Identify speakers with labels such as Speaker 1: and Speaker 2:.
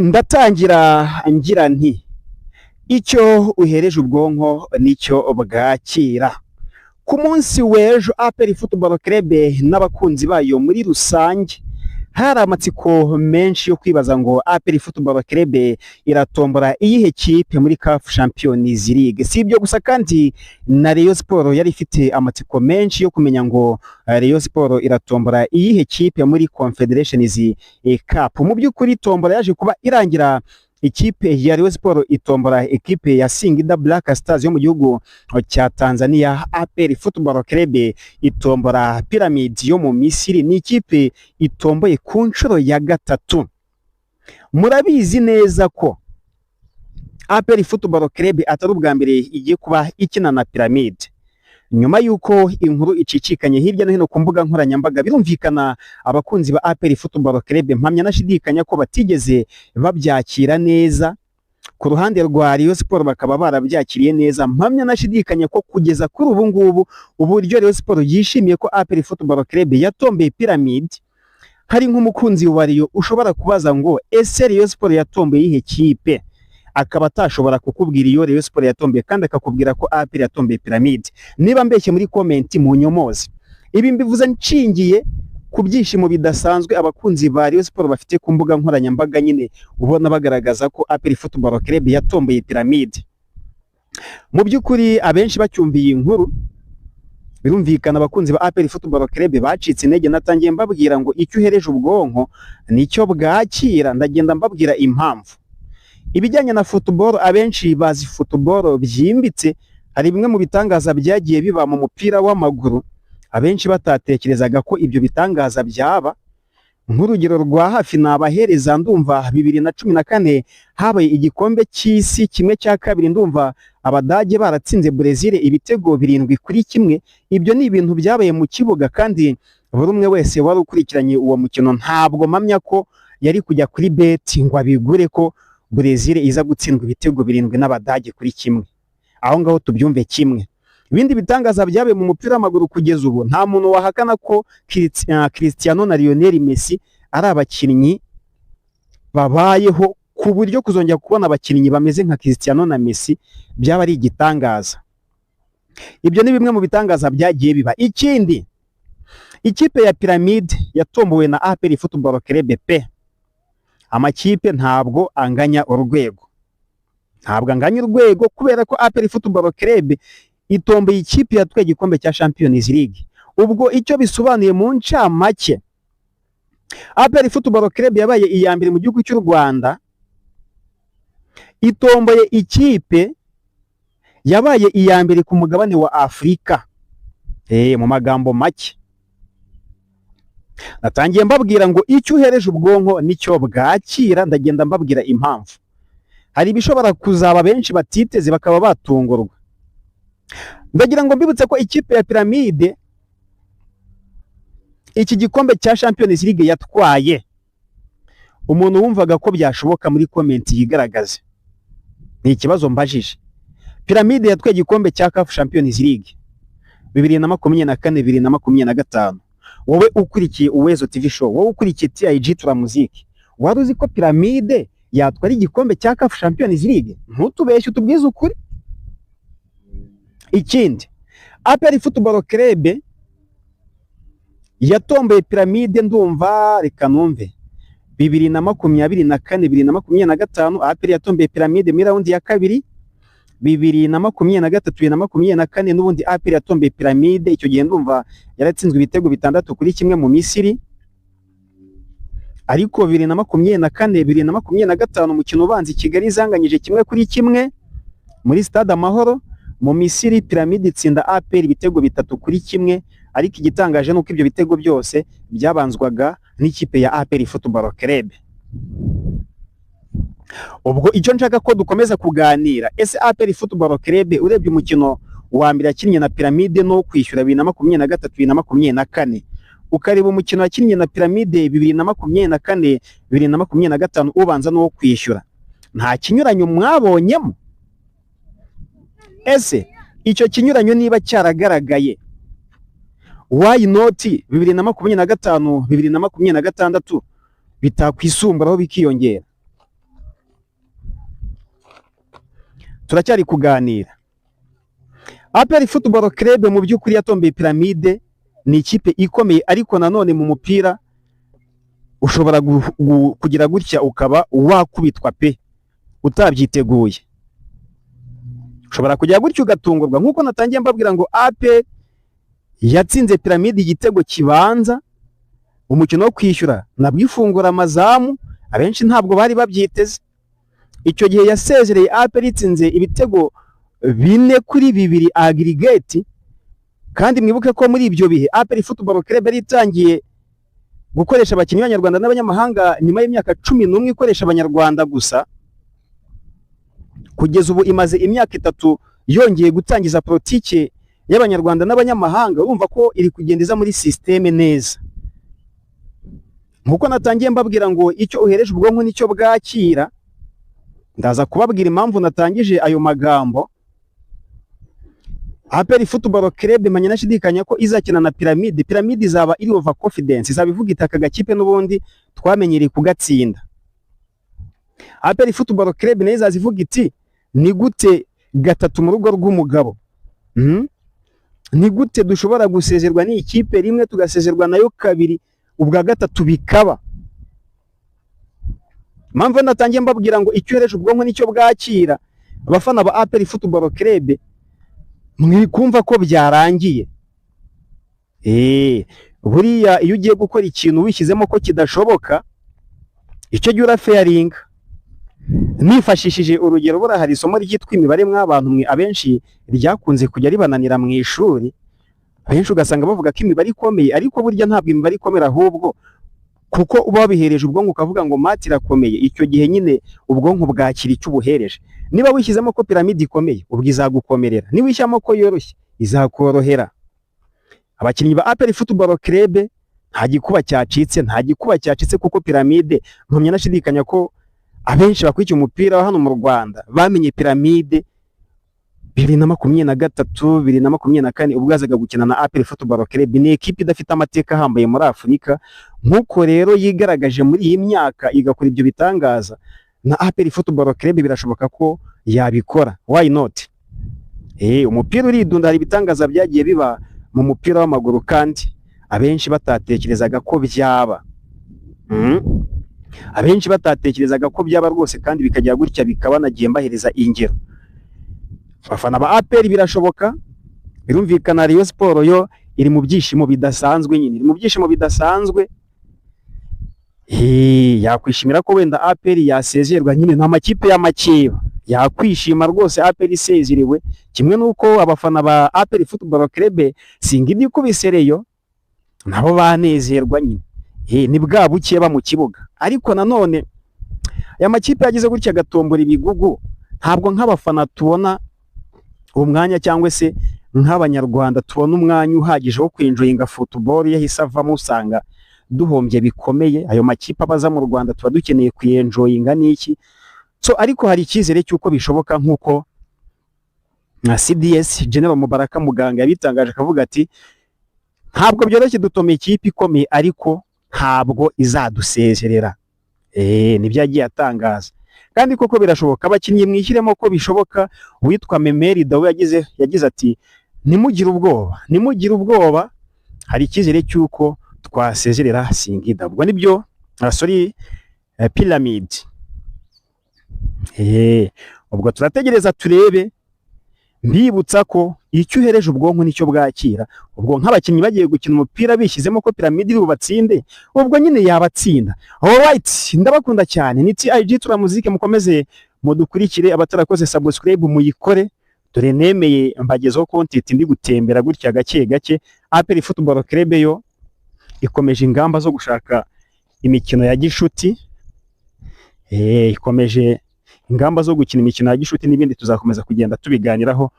Speaker 1: Ndatangira ngira nti icyo uhereje ubwonko nicyo bwakira. Ku munsi w'ejo APR Football Club n'abakunzi bayo muri rusange hari amatsiko menshi yo kwibaza ngo APR Football Club iratombora iyihe kipe muri CAF Champions League. Si ibyo gusa kandi na Rayon Sport yari ifite amatsiko menshi yo kumenya ngo Rayon Sport iratombora iyihe kipe muri Confederations Cup. Mu by'ukuri tombora yaje kuba irangira ikipe ya Rayon Sport itombora ekipe ya Singida Black Stars yo mu gihugu cya Tanzania. APR Football Club itombora Pyramid yo mu Misiri, ni ikipe itomboye ku nshuro ya gatatu. Murabizi neza ko APR Football Club atari ubwa mbere igiye kuba ikina na Pyramid. Nyuma yuko inkuru icicikanye hirya no hino ku mbuga nkoranyambaga, birumvikana abakunzi ba APR Football Club mpamya nashidikanya ko batigeze babyakira neza. Ku ruhande rwa Rayon Sport bakaba barabyakiriye neza, mpamya nashidikanya ko kugeza kuri ubu ngubu uburyo Rayon Sport yishimiye ko APR Football Club yatombeye Pyramid. Hari nk'umukunzi wa Rayon ushobora kubaza ngo ese Rayon Sport yatombeye ihe kipe, akaba atashobora kukubwira iyo Rayon Sport yatombeye kandi akakubwira ko APR yatombeye Pyramid. Niba mbeshye muri comment mu nyomozi. Ibi mbivuze nshingiye ku byishimo bidasanzwe abakunzi ba Rayon Sport bafite ku mbuga nkoranyambaga, nyine ubona bagaragaza ko APR Football Club yatombeye Pyramid. Mu by'ukuri abenshi bacyumviye inkuru, birumvikana abakunzi ba APR Football Club bacitse intege. Natangiye mbabwira ngo icyo uhereje ubwonko nicyo bwakira, ndagenda mbabwira impamvu. Ibijyanye na football, abenshi bazi football byimbitse. Hari bimwe mu bitangaza byagiye biba mu mupira w'amaguru abenshi batatekerezaga ko ibyo bitangaza byaba. Nk'urugero rwa hafi nabahereza, ndumva 2014 habaye igikombe cy'isi kimwe cya kabiri, ndumva Abadage baratsinze Brazil ibitego 7-1. Ibyo ni ibintu byabaye mu kibuga kandi buri umwe wese wari ukurikiranye uwo mukino ntabwo mpamya ko yari kujya kuri bet ngo abigure ko Brazil iza gutsindwa ibitego 7 n'Abadage kuri kimwe. Aho ngaho tubyumve kimwe. Ibindi bitangaza byabaye mu mupira w'amaguru kugeza ubu, nta muntu wahakana ko Cristiano na Lionel Messi ari abakinnyi babayeho, ku buryo kuzongera kubona abakinnyi bameze nka Cristiano na Messi byaba ari igitangaza. Ibyo ni bimwe mu bitangaza byagiye biba. Ikindi, ikipe ya Pyramid yatombowe na APR Football Club pe. Amakipe ntabwo anganya urwego. Ntabwo anganya urwego kubera ko APR Football Club itomboye ikipe yatwaye igikombe cya Champions League. Ubwo icyo bisobanuye mu ncamake, APR Football Club yabaye iya mbere mu gihugu cy'u Rwanda, itomboye ikipe yabaye iya mbere ku mugabane wa Afrika. Mu magambo make natangiye mbabwira ngo icyo uhereje ubwonko nicyo bwakira, ndagenda mbabwira impamvu. Hari bishobora kuzaba benshi batiteze bakaba batungurwa. Ndagira ngo mbibutse ko ikipe ya Pyramid iki gikombe cya Champions League yatwaye, umuntu wumvaga ko byashoboka muri comment yigaragaze. Ni ikibazo mbajije. Pyramid yatwaye igikombe cya CAF Champions League 2024 2025. Wowe ukurikiye Uwezo TV show, wowe ukurikiye TIG Tura Muziki, wari uzi ko Pyramid yatwara igikombe cya CAF Champions League? Ntutubeshye, utubwize ukuri. Ikindi, APR Football Club yatomboye Pyramid, ndumva reka numve 2024 2025. APR yatomboye Pyramid muri round ya kabiri 2023 2024, n'ubundi APR yatomboye Pyramid. Icyo gihe ndumva yaratsinzwe ibitego 6-1 mu Misiri. Ariko 2024 2025 umukino ubanza Kigali zanganyije 1-1 muri Stade Amahoro mu Misiri. Pyramid itsinda APR ibitego 3-1. Ariko igitangaje nuko ibyo bitego byose byabanzwaga n'ikipe ya APR Football Club. Ubwo icyo nshaka ko dukomeza kuganira, ese APR Football Club urebye umukino wa mbere yakinnye na Pyramid no kwishyura 2023 2024, ukareba umukino yakinnye na Pyramid 2024 2025 ubanza no kwishyura, nta kinyuranyo mwabonyemo? Ese icyo kinyuranyo niba cyaragaragaye, why not 2025 2026 bitakwisumburaho bikiyongera? turacyari kuganira. APR Football Club mu by'ukuri yatombeye Pyramide, ni ikipe ikomeye, ariko nanone mu mupira ushobora kugira gutya ukaba wakubitwa pe utabyiteguye. Ushobora kujya gutya ugatungurwa, nkuko natangiye mbabwira ngo APR yatsinze Pyramide igitego kibanza, umukino wo kwishyura nabwo ifungura amazamu, abenshi ntabwo bari babyiteze. Icyo gihe yasezereye APR itsinze ibitego 4-2 aggregate, kandi mwibuke ko muri ibyo bihe APR Football Club yari itangiye gukoresha abakinnyi b'Abanyarwanda n'abanyamahanga nyuma y'imyaka 11 ikoresha Abanyarwanda gusa. Kugeza ubu imaze imyaka 3 yongeye gutangiza politike y'Abanyarwanda n'abanyamahanga, urumva ko iri kugendeza muri systeme neza. Nkuko natangiye mbabwira ngo icyo uhereje ubwonko nicyo bwakira, ndaza kubabwira impamvu natangije ayo magambo. APR Football Club manye nashidikanya ko izakina na Pyramide. Pyramide izaba iri over confidence, izaba ivuga itaka gakipe n'ubundi twamenyereye kugatsinda. APR Football Club nayo izazivuga iti ni gute gatatu mu rugo rw'umugabo, ni gute dushobora gusezerwa ni ikipe rimwe tugasezerwa nayo kabiri, ubwa gatatu bikaba. Mpamvu natangiye mbabwira ngo icyo uhereje ubwonko nicyo bwakira. Abafana ba APR Football Club mwikumva ko byarangiye. Buriya iyo ugiye gukora ikintu wishyizemo ko kidashoboka, icyo gihe urafairinga. Nifashishije urugero, bura hari isomo ryitwa imibare mw'abantu mwe abenshi ryakunze kujya ribananira mu ishuri, abenshi ugasanga bavuga ko imibare ikomeye, ariko burya ntabwo imibare ikomera, ahubwo kuko uba wabihereje ubwonko ukavuga ngo mati irakomeye, icyo gihe nyine ubwonko bwakira icyo ubuhereje. Niba wishyizemo ko Pyramide ikomeye, ubwo izagukomerera. Niba wishyamo ko yoroshye, izakorohera. Abakinnyi ba APR Football Club nta gikuba cyacitse, kuko Pyramide ntumye nashidikanya ko abenshi bakurikiye umupira wa hano mu Rwanda bamenye Pyramide 2023 2024 ubwo azaga gukina na APR Football Club. Ni ekipe idafite amateka ahambaye muri Afurika, nkuko rero yigaragaje muri iyi myaka igakora ibyo bitangaza. Na APR Football Club birashoboka ko yabikora, why not? Umupira uridunda, hari ibitangaza byagiye biba mu mupira w'amaguru kandi abenshi batatekerezaga ko byaba. Abenshi batatekerezaga ko byaba rwose, kandi bikajya gutya bikaba. Nagiye mbahereza ingero. Abafana ba APR birashoboka, birumvikana. Rayon Sport yo iri mu byishimo bidasanzwe, nyine iri mu byishimo bidasanzwe. Yakwishimira ko wenda APR yasezerwa, nyine nta makipe y'amakeba yakwishima rwose APR isezerewe, kimwe nuko abafana ba APR Football Club singidi kubisereyo nabo banezerwa nyine. Ni bwa buke ba mu kibuga, ariko nanone aya makipe yagize gutya gatombora ibigugu, ntabwo nk'abafana tubona umwanya, cyangwa se nk'Abanyarwanda tubona umwanya uhagije wo kwinjoyinga football yahise avamo. Usanga duhombye bikomeye. Ayo makipe abaza mu Rwanda tuba dukeneye kuyenjoyinga n'iki. Ariko hari icyizere cy'uko bishoboka, nk'uko na CDS General Mubaraka Muganga yabitangaje, akavuga ati ntabwo byoroshye dutomeye ikipe ikomeye, ariko ntabwo izadusezerera. Nibyo yagiye atangaza, kandi koko birashoboka. Abakinnyi mwishyiremo ko bishoboka. Uwitwa Memeri Dawe yagize ati nimugire ubwoba, hari icyizere cy'uko twasezerera Singida. Ubwo nibyo Pyramide. Ubwo turategereza turebe. Mbibutsa ko icyo uhereje ubwonko nicyo bwakira. Ubwo nk'abakinnyi bagiye gukina umupira bishyizemo ko Pyramide iri bubatsinde, ubwo nyine yabatsinda. Alright, ndabakunda cyane. Ni TIG Turamuzike, mukomeze mudukurikire. Abatarakoze subscribe muyikore, dore nemeye mbagezeho content ndi gutembera gutya gake gake. APR Football Club yo ikomeje ingamba zo gushaka imikino ya gishuti. Ikomeje ingamba zo gukina imikino ya gishuti, n'ibindi tuzakomeza kugenda tubiganiraho.